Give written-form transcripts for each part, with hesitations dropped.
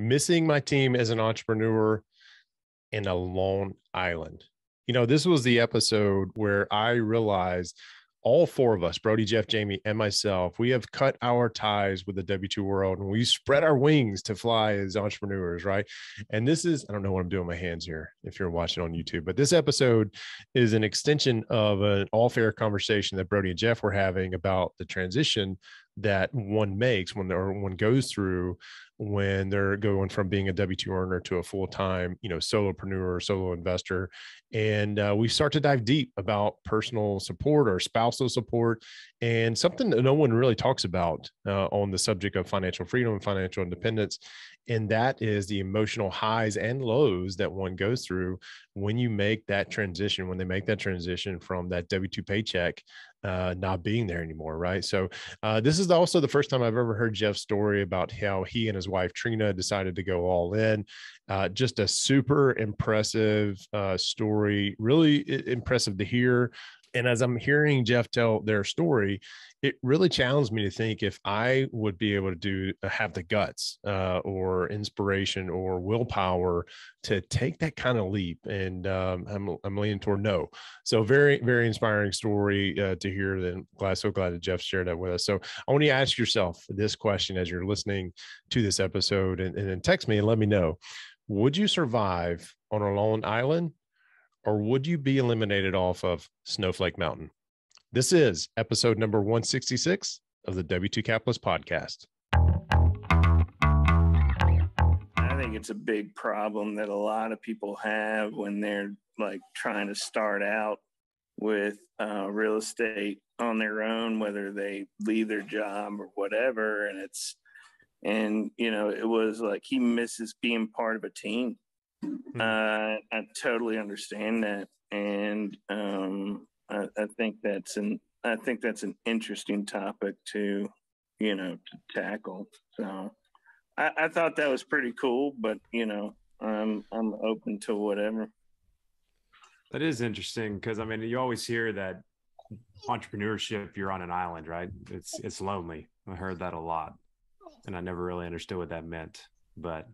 Missing my team as an entrepreneur in a lone island. This was the episode where I realized all four of us, Brody, Jeff, Jamie, and myself, we have cut our ties with the W2 world and we spread our wings to fly as entrepreneurs, right? And this is, I don't know what I'm doing with my hands here if you're watching on YouTube, but this episode is an extension of an all fair conversation that Brody and Jeff were having about the transition that one makes when one goes through when they're going from being a W2 earner to a full-time, solopreneur, solo investor. And we start to dive deep about personal support or spousal support, and something that no one really talks about on the subject of financial freedom and financial independence. And that is the emotional highs and lows that one goes through when they make that transition from that W2 paycheck not being there anymore, right? So this is also the first time I've ever heard Jeff's story about how he and his wife Trina decided to go all in. Just a super impressive story, really impressive to hear. And as I'm hearing Jeff tell their story, it really challenged me to think if I would be able to have the guts or inspiration or willpower to take that kind of leap. And I'm leaning toward no. So very, very inspiring story to hear. And so glad that Jeff shared that with us. So I want you to ask yourself this question as you're listening to this episode, and then text me and let me know. Would you survive on a lone island, or would you be eliminated off of Snowflake Mountain? This is episode number 166 of the W2 Capitalist Podcast. I think it's a big problem that a lot of people have when they're like trying to start out with real estate on their own, whether they leave their job or whatever. And it was like he misses being part of a team. I totally understand that, and I think that's an interesting topic to tackle. So I thought that was pretty cool, but I'm open to whatever. That is interesting because you always hear that entrepreneurship, you're on an island, right? It's lonely. I heard that a lot, and I never really understood what that meant, but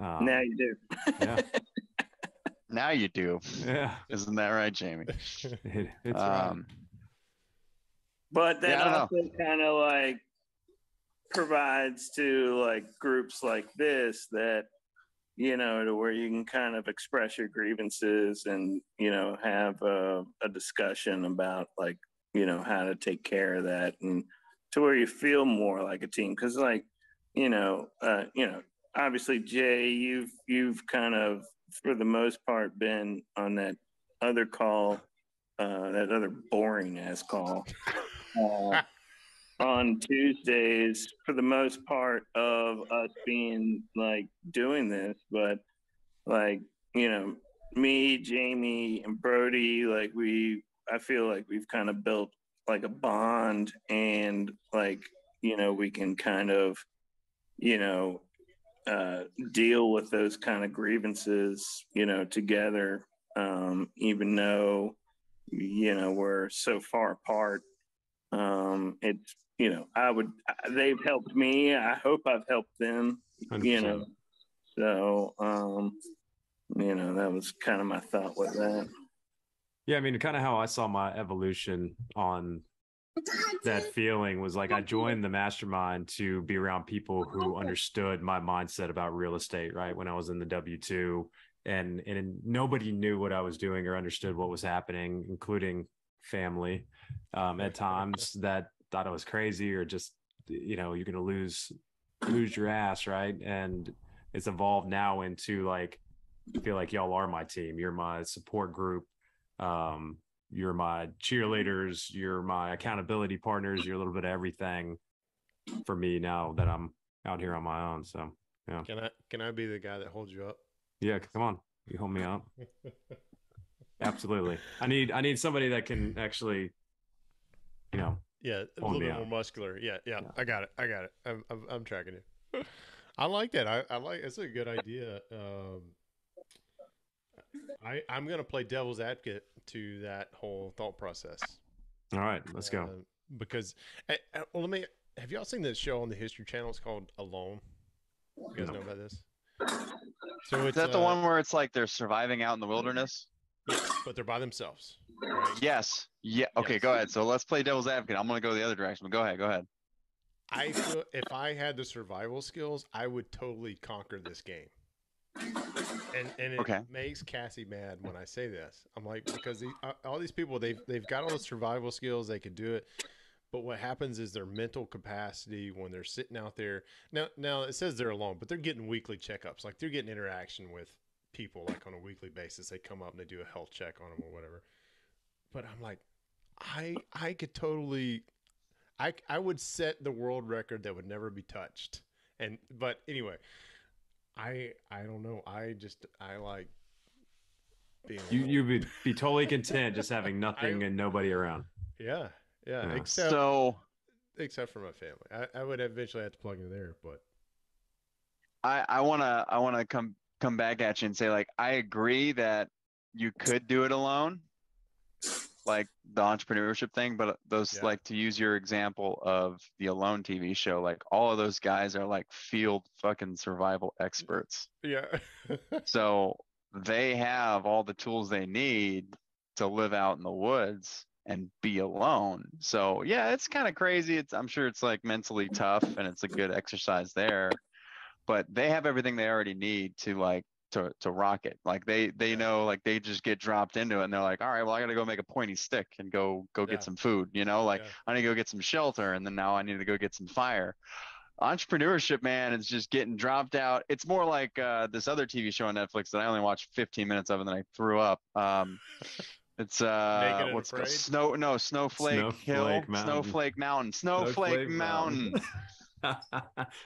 now you do. Yeah. Now you do. Yeah. Isn't that right, Jamie? It's right. But that also kind of like provides to like groups like this that, to where you can kind of express your grievances and, have a discussion about like, how to take care of that, and to where you feel more like a team. Cause like, obviously Jay, you've kind of, for the most part, been on that other call, that other boring ass call on Tuesdays for the most part of us being like doing this. But like, me, Jamie, and Brody, like I feel like we've kind of built like a bond, and like, we can kind of, deal with those kind of grievances, together, even though, we're so far apart. It's, they've helped me. I hope I've helped them, 100%. So, that was kind of my thought with that. Yeah. Kind of how I saw my evolution on that feeling was like I joined the mastermind to be around people who understood my mindset about real estate, right? When I was in the W2, and nobody knew what I was doing or understood what was happening, including family at times that thought I was crazy or just, you're going to lose your ass, right? And it's evolved now into like, I feel like y'all are my team. You're my support group. You're my cheerleaders, you're my accountability partners, you're a little bit of everything for me now that I'm out here on my own. So yeah. Can I be the guy that holds you up? Yeah, come on. You hold me up. Absolutely. I need somebody that can actually, yeah, a little bit more up. muscular. Yeah. I got it. I'm tracking you. I like that. I like, it's a good idea. I'm going to play devil's advocate to that whole thought process. All right, let's go. Because have y'all seen the show on the History Channel? It's called Alone. You guys know about this? So Is that the one where it's like they're surviving out in the wilderness? Yes, but they're by themselves. Right? Yes. Yeah. Okay, Yes. Go ahead. So let's play devil's advocate. I'm going to go the other direction, but go ahead. Go ahead. I feel if I had the survival skills, I would totally conquer this game. And it makes Cassie mad when I say this. I'm like, because all these people, they've got all the survival skills, they could do it. But what happens is their mental capacity when they're sitting out there. Now it says they're alone, but they're getting weekly checkups. Like they're getting interaction with people like on a weekly basis. They come up and they do a health check on them or whatever. But I'm like, I could totally, I would set the world record that would never be touched. But anyway, I don't know. I like being alone. You would be totally content just having nothing and nobody around. Yeah. Except for my family. I would eventually have to plug in there, but I wanna come back at you and say, like, I agree that you could do it alone, like the entrepreneurship thing, but like, to use your example of the Alone TV show, like all of those guys are like field fucking survival experts. Yeah. So they have all the tools they need to live out in the woods and be alone. So yeah, it's kind of crazy. I'm sure it's like mentally tough and it's a good exercise there, but they have everything they already need to like to rock it. Like they know, like they just get dropped into it and they're like, all right, well, I gotta go make a pointy stick and go get some food, like I need to go get some shelter, and then now I need to go get some fire. Entrepreneurship, man, is just getting dropped out. It's more like this other TV show on Netflix that I only watched 15 minutes of and then I threw up. It's what's it called? Snowflake Hill, Snowflake Mountain.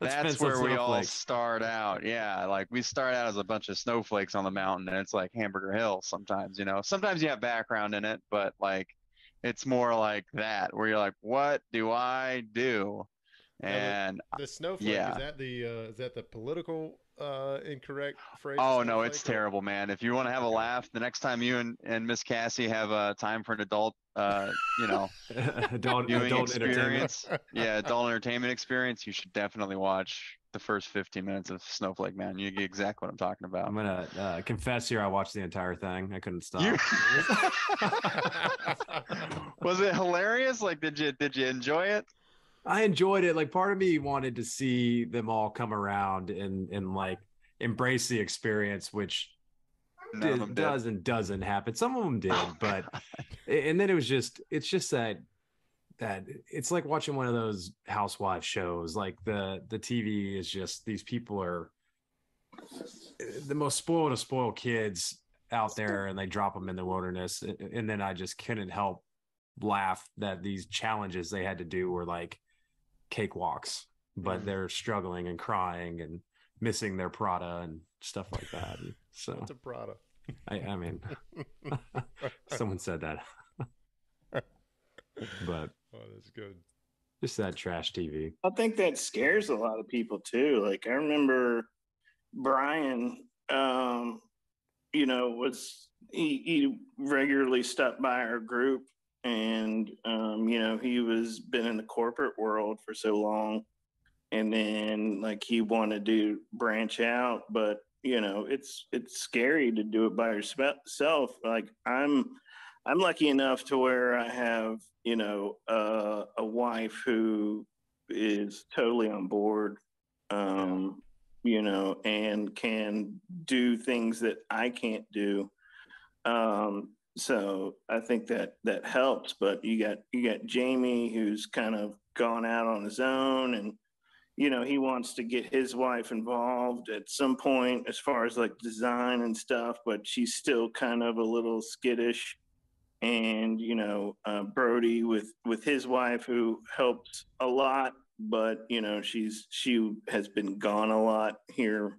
That's where we all start out. Yeah, like we start out as a bunch of snowflakes on the mountain, and it's like Hamburger Hill sometimes. Sometimes you have background in it, but like it's more like that where you're like, what do I do? And the snowflake, is that the political incorrect phrase? Oh no, it's terrible, man. If you want to have a laugh, the next time you and Miss Cassie have time for an adult adult viewing experience, adult entertainment experience, you should definitely watch the first 15 minutes of Snowflake Man. You get exactly what I'm talking about. I'm gonna confess here, I watched the entire thing. I couldn't stop. Was it hilarious? Like, did you enjoy it? I enjoyed it. Like, part of me wanted to see them all come around and like embrace the experience, which doesn't happen. Some of them did, but and then it's just that it's like watching one of those housewife shows. Like the TV is just, these people are the most spoiled of spoiled kids out there, and they drop them in the wilderness. And then I just couldn't help laugh that these challenges they had to do were like cakewalks, but they're struggling and crying and missing their Prada and stuff like that. So it's a Prada. I mean, someone said that, but that's good. Just that trash TV. I think that scares a lot of people too. Like I remember Brian, he regularly stopped by our group, and he was been in the corporate world for so long, and then like he wanted to branch out, but it's scary to do it by yourself. Like I'm lucky enough to where I have a wife who is totally on board, and can do things that I can't do. So I think that helps. But you got Jamie, who's kind of gone out on his own, and he wants to get his wife involved at some point as far as like design and stuff, but she's still kind of a little skittish. And Brody with his wife, who helps a lot, but she has been gone a lot here.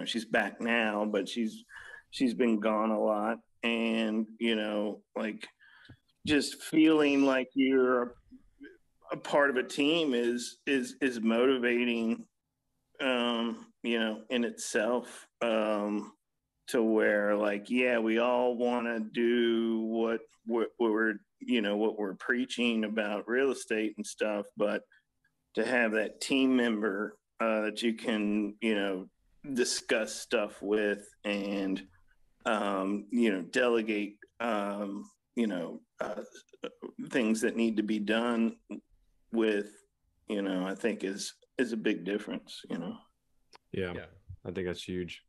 She's back now, but she's been gone a lot. And like just feeling like you're a part of a team is motivating, in itself, to where like, yeah, we all want to do what we're preaching about real estate and stuff, but to have that team member that you can, discuss stuff with and, delegate, things that need to be done with, I think is a big difference, Yeah. I think that's huge.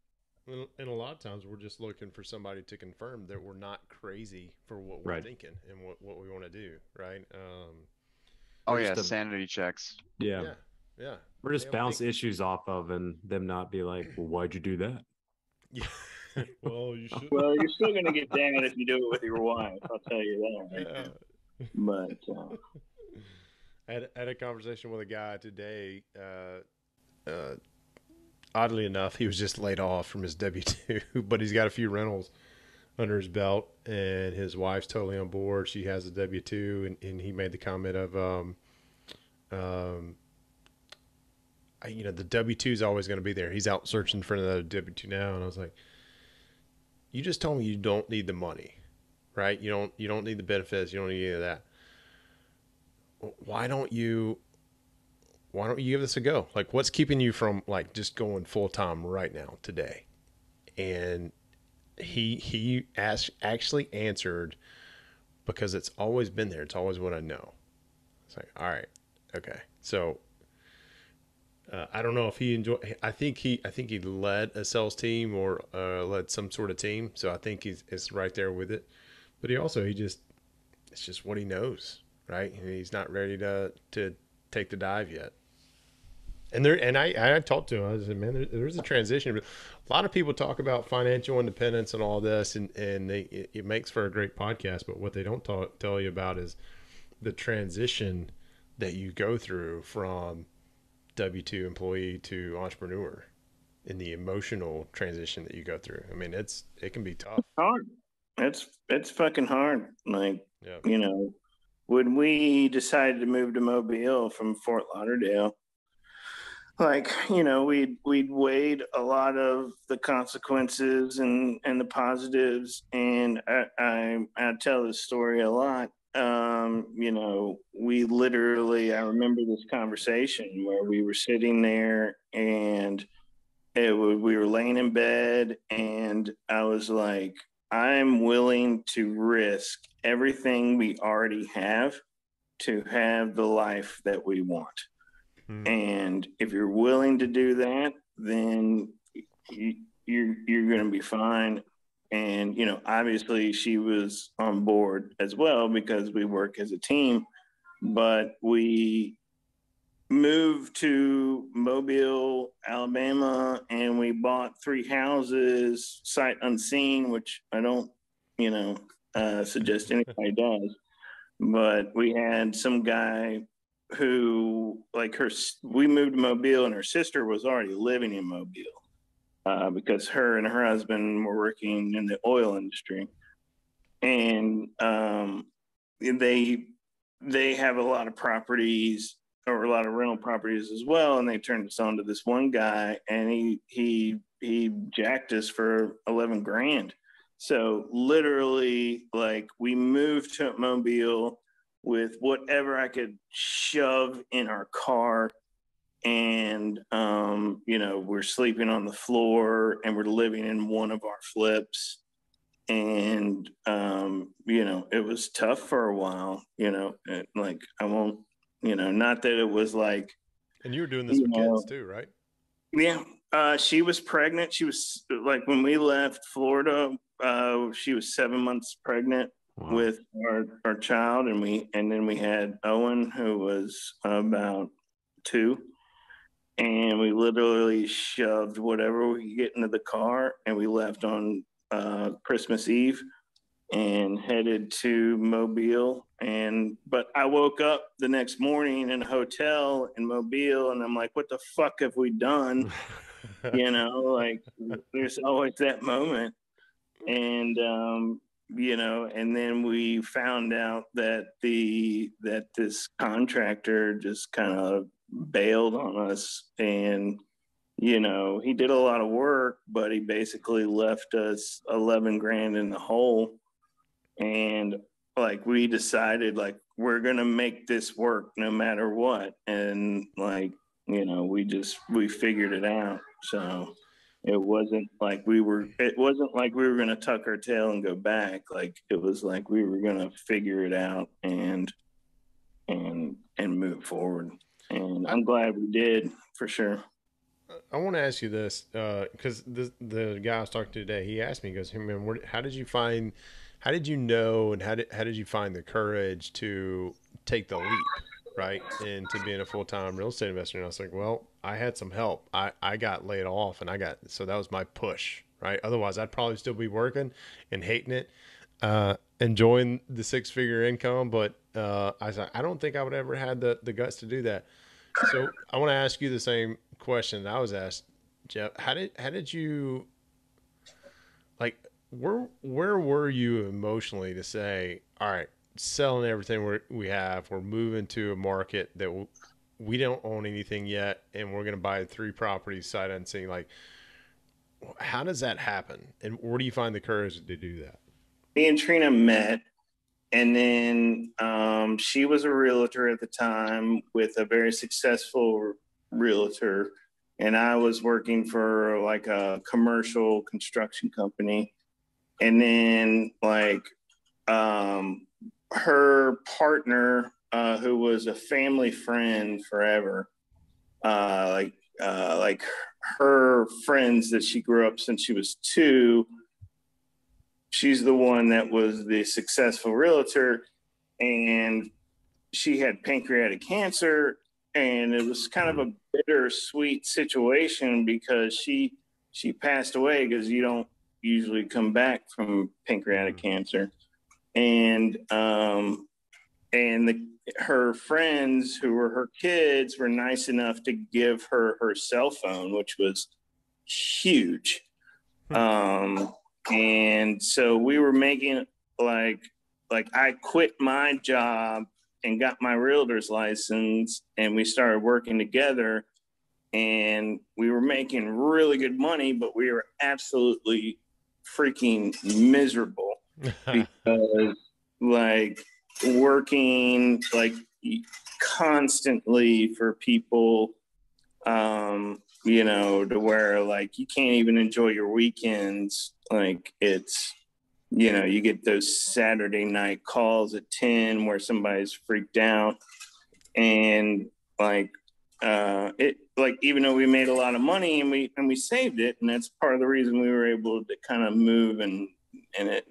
And a lot of times we're just looking for somebody to confirm that we're not crazy for what we're thinking and what we want to do. Right. Oh yeah. Sanity checks. Yeah. Yeah. We're just bounce issues off of and them not be like, well, why'd you do that? Yeah. Well, you should. Well, you're still going to get down if you do it with your wife. I'll tell you that. Yeah. But I had a conversation with a guy today. Oddly enough, he was just laid off from his W-2, but he's got a few rentals under his belt, and his wife's totally on board. She has a W-2, and he made the comment of, the W-2 is always going to be there. He's out searching for another W-2 now, and I was like, you just told me you don't need the money, right? You don't need the benefits. You don't need any of that. Why don't you give this a go? Like, what's keeping you from like just going full time right now today? And he actually answered, because it's always been there. It's always what I know. It's like, all right, okay. So I don't know if he enjoyed. I think he led a sales team or led some sort of team. So I think it's right there with it. But it's just what he knows, right? And he's not ready to take the dive yet. And I talked to him. I said, man, there's a transition. A lot of people talk about financial independence and all this, and it makes for a great podcast. But what they don't tell you about is the transition that you go through from W-2 employee to entrepreneur, and the emotional transition that you go through. I mean, it can be tough. Hard. It's fucking hard. Like, when we decided to move to Mobile from Fort Lauderdale, like, we'd weighed a lot of the consequences and the positives. And I tell this story a lot. We literally, I remember this conversation where we were sitting there and we were laying in bed, and I was like, I'm willing to risk everything we already have to have the life that we want. And if you're willing to do that, then you're going to be fine. And, obviously she was on board as well because we work as a team. But we moved to Mobile, Alabama, and we bought 3 houses sight unseen, which I don't, suggest anybody does. But we had some guy who, like, we moved to Mobile, and her sister was already living in Mobile because her and her husband were working in the oil industry. And they have a lot of properties, or a lot of rental properties as well, and they turned us on to this one guy, and he jacked us for 11 grand. So literally, like, we moved to Mobile with whatever I could shove in our car. And, we're sleeping on the floor, and we're living in one of our flips. And, it was tough for a while, like, I won't, not that it was like. And you were doing this with kids too, right? Yeah. She was pregnant. She was, like, when we left Florida, she was 7 months pregnant. Wow. With our child, and then we had Owen, who was about 2, and we literally shoved whatever we could get into the car, and we left on Christmas Eve and headed to Mobile. But I woke up the next morning in a hotel in Mobile, and I'm like, what the fuck have we done? Like, there's always that moment. And and then we found out that this contractor just kind of bailed on us, and he did a lot of work, but he basically left us 11 grand in the hole. And, like, we decided, like, we're gonna make this work no matter what. And, like, you know, we figured it out. So it wasn't like we were going to tuck our tail and go back. Like it was like we were going to figure it out and move forward. And I'm glad we did, for sure. I want to ask you this, because the guy I was talking to today, he asked me, he goes, "Hey man, how did you know, and how did you find the courage to take the leap, right, into being a full-time real estate investor?" And I was like, "Well, I had some help. I got laid off, and so that was my push, right? Otherwise, I'd probably still be working and hating it, enjoying the six-figure income, but I was like, I don't think I would ever had the guts to do that." So I want to ask you the same question that I was asked, Jeff. How did you, like, where were you emotionally to say, all right, selling everything we have, we're moving to a market that we don't own anything yet, and we're going to buy 3 properties sight unseen? Like, how does that happen, and where do you find the courage to do that? Me and Trina met, and then she was a realtor at the time with a very successful realtor, and I was working for like a commercial construction company. And then like her partner, who was a family friend forever, like her friends that she grew up since she was 2. She's the one that was the successful realtor, and she had pancreatic cancer, and it was kind of a bittersweet situation because she passed away because you don't usually come back from pancreatic cancer, and her friends, who were her kids, were nice enough to give her her cell phone, which was huge. And so we were making like I quit my job and got my realtor's license, and we started working together, and we were making really good money, but we were absolutely freaking miserable because like working like constantly for people, you know, to where like you can't even enjoy your weekends. Like it's, you know, you get those Saturday night calls at 10 where somebody's freaked out, and like it, like, even though we made a lot of money and we saved it, and that's part of the reason we were able to kind of move and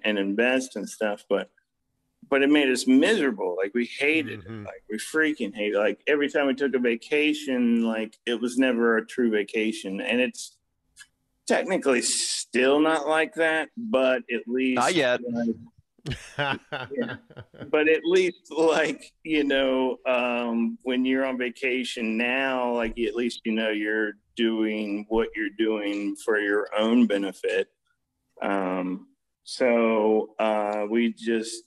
invest and stuff, but it made us miserable. Like we hated it. Like we freaking hated it. Like every time we took a vacation, like it was never a true vacation. And it's technically still not like that, but at least Not yet. Yeah. But at least, like, you know, when you're on vacation now, like at least, you know, you're doing what you're doing for your own benefit. So we just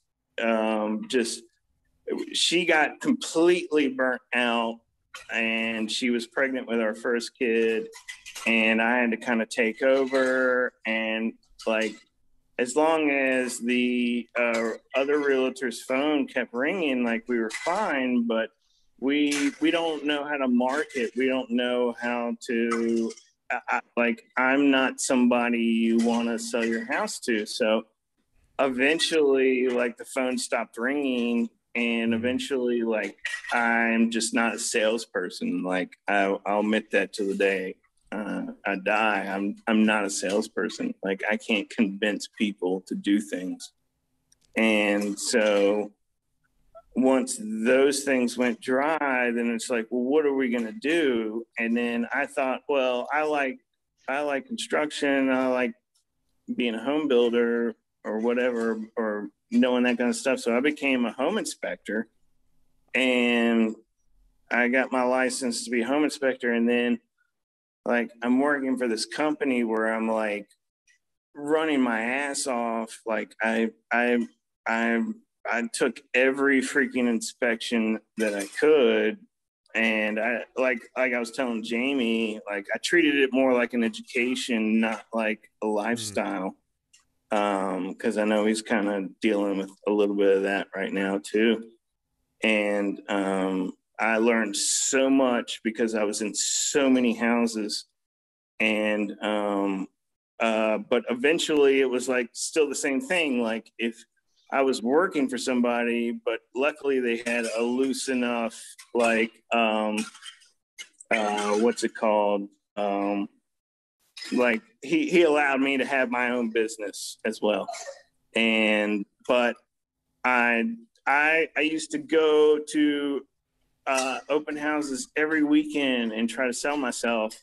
she got completely burnt out, and she was pregnant with our first kid, and I had to kind of take over. And like, as long as the other realtor's phone kept ringing, like we were fine, but we don't know how to market. We don't know how to, like, I'm not somebody you want to sell your house to. So eventually, like, the phone stopped ringing, and eventually, like, I'm just not a salesperson. Like, I'll admit that to the day I die. I'm not a salesperson. Like, I can't convince people to do things. And so once those things went dry, then it's like, well, what are we going to do? And then I thought, well, I like construction. I like being a home builder or whatever, or knowing that kind of stuff. So I became a home inspector, and I got my license to be a home inspector. And then, like, I'm working for this company where I'm like running my ass off. Like I took every freaking inspection that I could. And I like I was telling Jamie, like I treated it more like an education, not like a lifestyle. Because I know he's kind of dealing with a little bit of that right now too. And I learned so much because I was in so many houses. And, but eventually it was like still the same thing. Like if I was working for somebody, but luckily they had a loose enough, like, what's it called? Like he allowed me to have my own business as well. But I used to go to open houses every weekend and try to sell myself.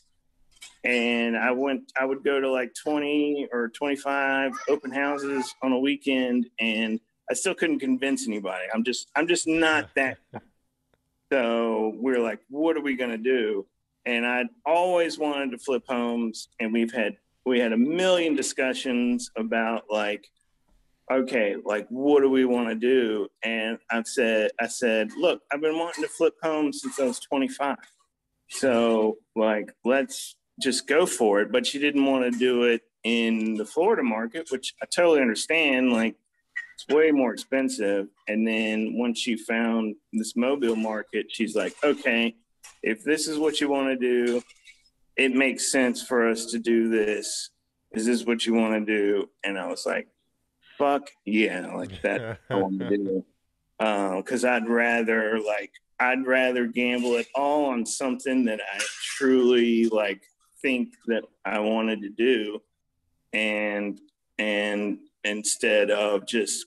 And I would go to like 20 or 25 open houses on a weekend, and I still couldn't convince anybody. I'm just not that. So we're like, what are we going to do? And I'd always wanted to flip homes, and we had a million discussions about like, okay, like what do we want to do? And I said, look, I've been wanting to flip homes since I was 25. So like, let's just go for it. But she didn't want to do it in the Florida market, which I totally understand. Like, it's way more expensive. And then once she found this Mobile market, she's like, okay, if this is what you want to do, it makes sense for us to do this. Is this what you want to do? And I was like, fuck yeah, like that I want to do. Because I'd rather gamble it all on something that I truly like think that I wanted to do, and instead of just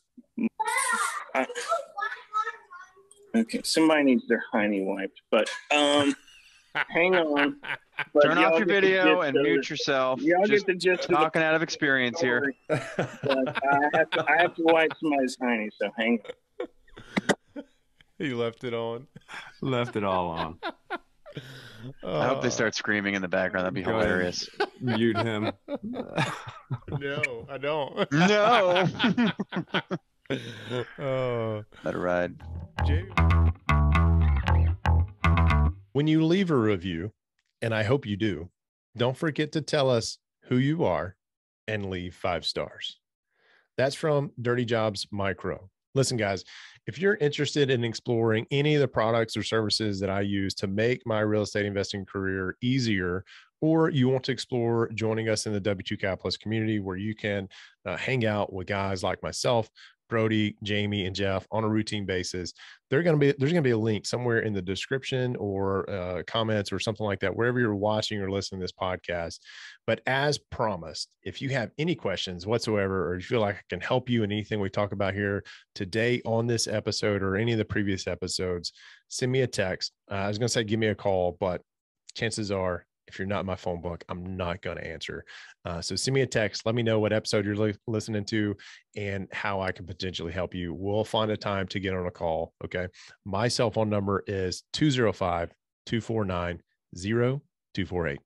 okay, somebody needs their hiney wiped, but hang on. But turn off your video and mute yourself. Y'all Just get the gist talking out of experience here. But I have to wipe somebody's hiney, so hang on. He left it on. Left it all on. I hope they start screaming in the background. That'd be Go ahead. hilarious. Mute him. No, I don't. No. Let it ride. When you leave a review, and I hope you do, don't forget to tell us who you are and leave 5 stars. That's from Dirty Jobs Micro. Listen, guys, if you're interested in exploring any of the products or services that I use to make my real estate investing career easier, or you want to explore joining us in the W2 Capitalist community where you can hang out with guys like myself, Brody, Jamie, and Jeff on a routine basis, there's going to be a link somewhere in the description or comments or something like that, wherever you're watching or listening to this podcast. But as promised, if you have any questions whatsoever, or you feel like I can help you in anything we talk about here today on this episode or any of the previous episodes, send me a text. I was going to say, give me a call, but chances are, if you're not in my phone book, I'm not going to answer. So send me a text. Let me know what episode you're listening to and how I can potentially help you. We'll find a time to get on a call. Okay. My cell phone number is 205-249-0248.